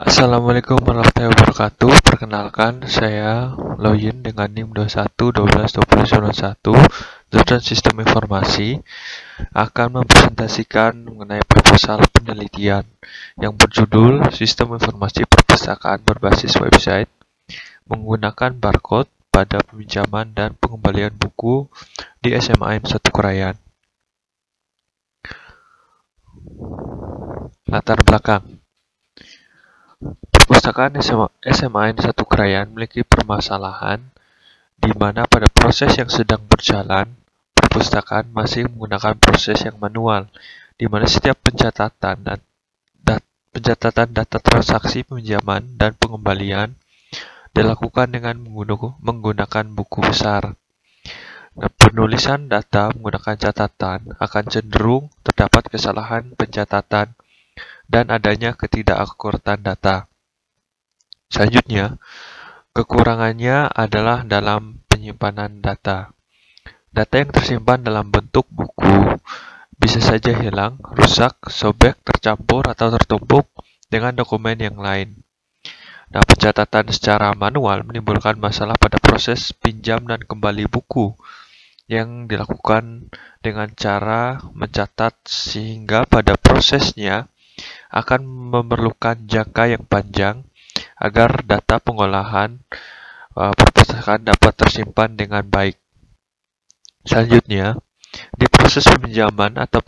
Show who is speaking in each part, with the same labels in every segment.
Speaker 1: Assalamualaikum warahmatullahi wabarakatuh. Perkenalkan, saya Loyin dengan NIM 21 12 20 Dosen Sistem Informasi akan mempresentasikan mengenai proposal penelitian yang berjudul Sistem Informasi Perpustakaan berbasis website menggunakan barcode pada peminjaman dan pengembalian buku di SMAN 1 Krayan. Latar belakang. Perpustakaan SMAN 1 Krayan memiliki permasalahan di mana pada proses yang sedang berjalan, perpustakaan masih menggunakan proses yang manual, di mana setiap pencatatan data transaksi peminjaman dan pengembalian dilakukan dengan menggunakan buku besar. Nah, penulisan data menggunakan catatan akan cenderung terdapat kesalahan pencatatan dan adanya ketidakakuratan data. Selanjutnya, kekurangannya adalah dalam penyimpanan data. Data yang tersimpan dalam bentuk buku bisa saja hilang, rusak, sobek, tercampur, atau tertumpuk dengan dokumen yang lain. Nah, pencatatan secara manual menimbulkan masalah pada proses pinjam dan kembali buku yang dilakukan dengan cara mencatat sehingga pada prosesnya akan memerlukan jangka yang panjang agar data pengolahan perpustakaan dapat tersimpan dengan baik. Selanjutnya, di proses peminjaman atau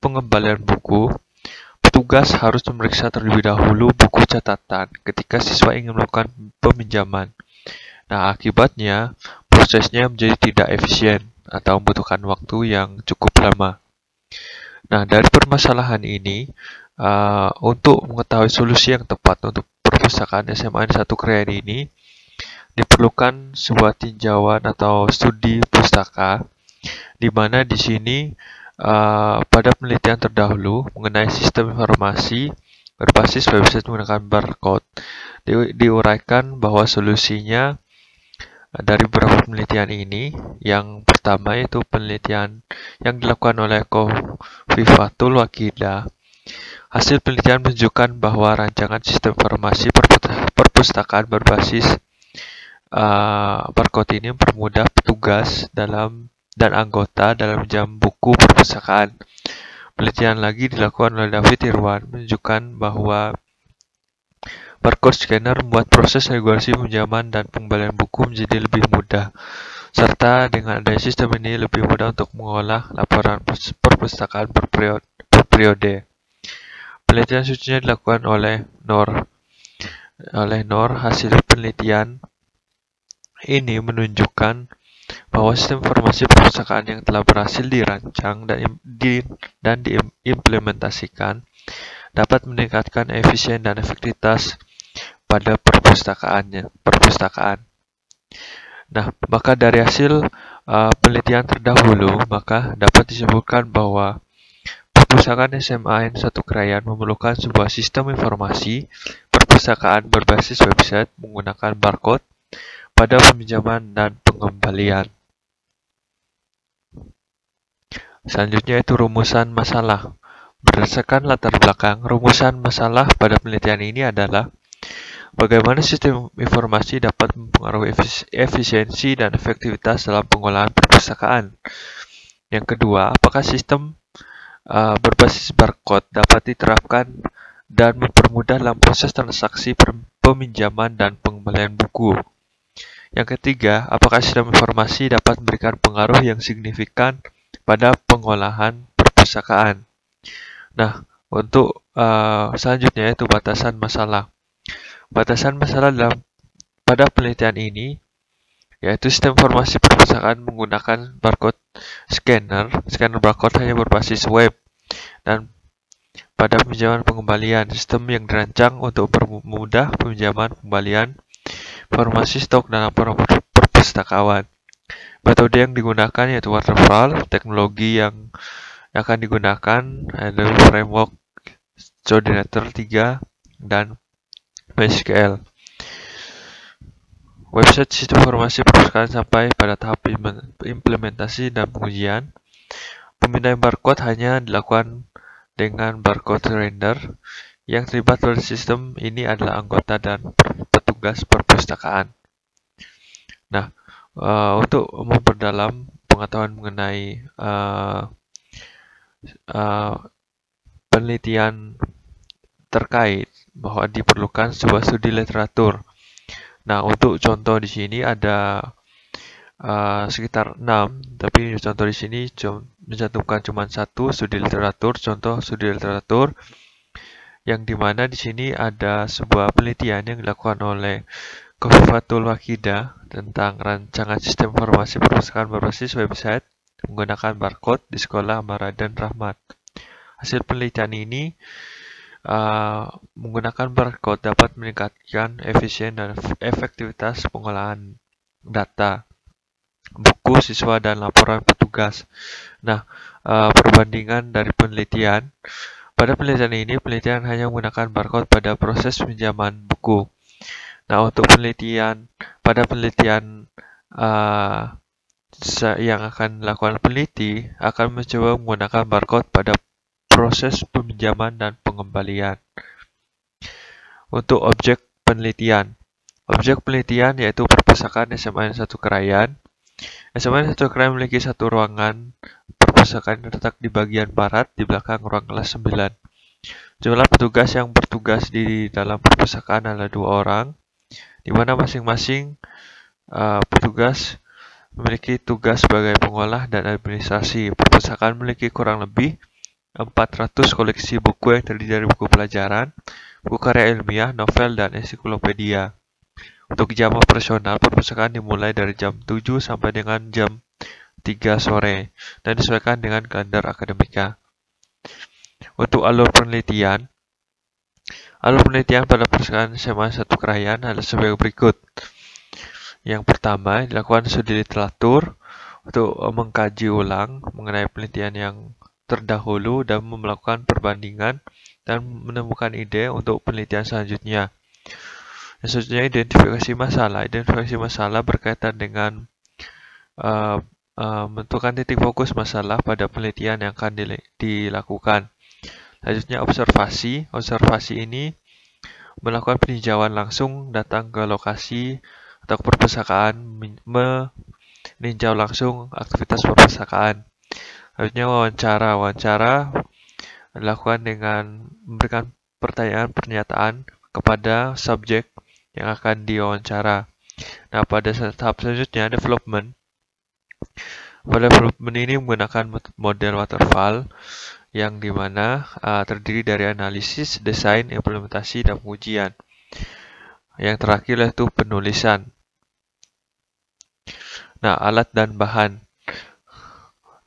Speaker 1: pengembalian buku, petugas harus memeriksa terlebih dahulu buku catatan ketika siswa ingin melakukan peminjaman. Nah, akibatnya prosesnya menjadi tidak efisien atau membutuhkan waktu yang cukup lama. Nah, dari permasalahan ini, untuk mengetahui solusi yang tepat untuk perpustakaan SMAN 1 Krayan ini, diperlukan sebuah tinjauan atau studi pustaka, di mana di sini pada penelitian terdahulu mengenai sistem informasi berbasis website menggunakan barcode, diuraikan bahwa solusinya dari beberapa penelitian ini, yang pertama yaitu penelitian yang dilakukan oleh Kofifatul Wakidah. Hasil penelitian menunjukkan bahwa rancangan sistem informasi perpustakaan berbasis barcode ini mempermudah petugas dan anggota dalam jam buku perpustakaan. Penelitian lagi dilakukan oleh David Irwan menunjukkan bahwa barcode scanner membuat proses regulasi pinjaman dan pengembalian buku menjadi lebih mudah, serta dengan adanya sistem ini lebih mudah untuk mengolah laporan perpustakaan per periode. Penelitian selanjutnya dilakukan oleh Nor. Hasil penelitian ini menunjukkan bahwa sistem informasi perpustakaan yang telah berhasil dirancang dan diimplementasikan dapat meningkatkan efisien dan efektivitas pada perpustakaan. Nah, maka dari hasil penelitian terdahulu, maka dapat disebutkan bahwa perpustakaan SMAN 1 Krayan memerlukan sebuah sistem informasi perpustakaan berbasis website menggunakan barcode pada peminjaman dan pengembalian. Selanjutnya itu rumusan masalah. Berdasarkan latar belakang, rumusan masalah pada penelitian ini adalah bagaimana sistem informasi dapat mempengaruhi efisiensi dan efektivitas dalam pengolahan perpustakaan. Yang kedua, apakah sistem berbasis barcode dapat diterapkan dan mempermudah dalam proses transaksi peminjaman dan pengembalian buku. Yang ketiga, apakah sistem informasi dapat memberikan pengaruh yang signifikan pada pengolahan perpustakaan. Nah, untuk selanjutnya yaitu batasan masalah. Batasan masalah pada penelitian ini yaitu sistem informasi perpustakaan menggunakan barcode scanner barcode hanya berbasis web, dan pada peminjaman pengembalian, sistem yang dirancang untuk mempermudah peminjaman pengembalian informasi stok dan laporan perpustakawan. Metode yang digunakan yaitu waterfall. Teknologi yang akan digunakan adalah framework Coordinator 3 dan MySQL. Website sistem informasi perpustakaan sampai pada tahap implementasi dan pengujian. Pemindahan barcode hanya dilakukan dengan barcode render. Yang terlibat pada sistem ini adalah anggota dan petugas perpustakaan. Nah, untuk memperdalam pengetahuan mengenai penelitian terkait bahwa diperlukan sebuah studi literatur. Nah, untuk contoh di sini ada sekitar 6, tapi contoh di sini mencantumkan cuma satu studi literatur, contoh studi literatur yang dimana di sini ada sebuah penelitian yang dilakukan oleh Khofifatul Wakidah tentang rancangan sistem informasi perpustakaan berbasis website menggunakan barcode di sekolah Amaradan Rahmat. Hasil penelitian ini menggunakan barcode dapat meningkatkan efisien dan efektivitas pengolahan data, buku siswa, dan laporan petugas. Nah, perbandingan dari penelitian. Pada penelitian ini, penelitian hanya menggunakan barcode pada proses pinjaman buku. Nah, untuk pada penelitian yang akan dilakukan peneliti akan mencoba menggunakan barcode pada proses peminjaman dan pengembalian. Untuk objek penelitian yaitu perpustakaan SMA N1 Krayan. SMA N1 Krayan memiliki satu ruangan perpustakaan yang terletak di bagian barat di belakang ruang kelas 9. Jumlah petugas yang bertugas di dalam perpustakaan adalah 2 orang, di mana masing-masing petugas memiliki tugas sebagai pengolah dan administrasi. Perpustakaan memiliki kurang lebih 400 koleksi buku yang terdiri dari buku pelajaran, buku karya ilmiah, novel, dan ensiklopedia. Untuk jam operasional, perpustakaan dimulai dari jam 7 sampai dengan jam 3 sore dan disesuaikan dengan kalender akademika. Untuk alur penelitian pada perpustakaan SMA 1 Krayan adalah sebagai berikut. Yang pertama, dilakukan studi literatur untuk mengkaji ulang mengenai penelitian yang terdahulu dan melakukan perbandingan dan menemukan ide untuk penelitian selanjutnya. Yang selanjutnya, identifikasi masalah. Identifikasi masalah berkaitan dengan menentukan titik fokus masalah pada penelitian yang akan dilakukan. Selanjutnya, observasi. Observasi ini melakukan peninjauan langsung, datang ke lokasi atau perpustakaan, meninjau langsung aktivitas perpustakaan. Selanjutnya, wawancara. Wawancara dilakukan dengan memberikan pertanyaan pernyataan kepada subjek yang akan diwawancara. Nah, pada tahap selanjutnya, development. Pada development ini menggunakan model waterfall yang dimana terdiri dari analisis, desain, implementasi, dan pengujian. Yang terakhir yaitu penulisan. Nah, alat dan bahan.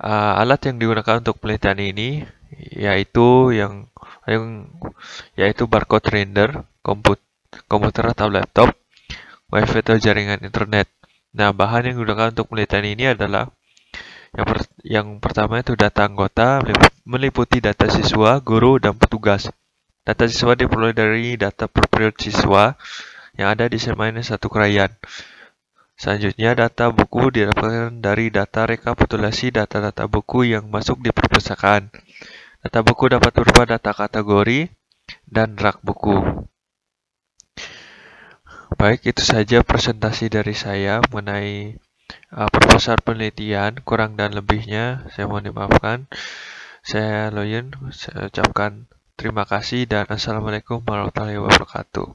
Speaker 1: Alat yang digunakan untuk penelitian ini yaitu barcode reader, komputer atau laptop, wifi atau jaringan internet. Nah, bahan yang digunakan untuk penelitian ini adalah yang pertama itu data anggota, meliputi data siswa, guru, dan petugas. Data siswa diperoleh dari data per periode siswa yang ada di SMA N1 Krayan. Selanjutnya, data buku didapatkan dari data rekapitulasi data-data buku yang masuk di perpustakaan. Data buku dapat berupa data kategori dan rak buku. Baik, itu saja presentasi dari saya mengenai proposal penelitian. Kurang dan lebihnya saya mohon dimaafkan. Saya Loyun, saya ucapkan terima kasih dan Assalamualaikum warahmatullahi wabarakatuh.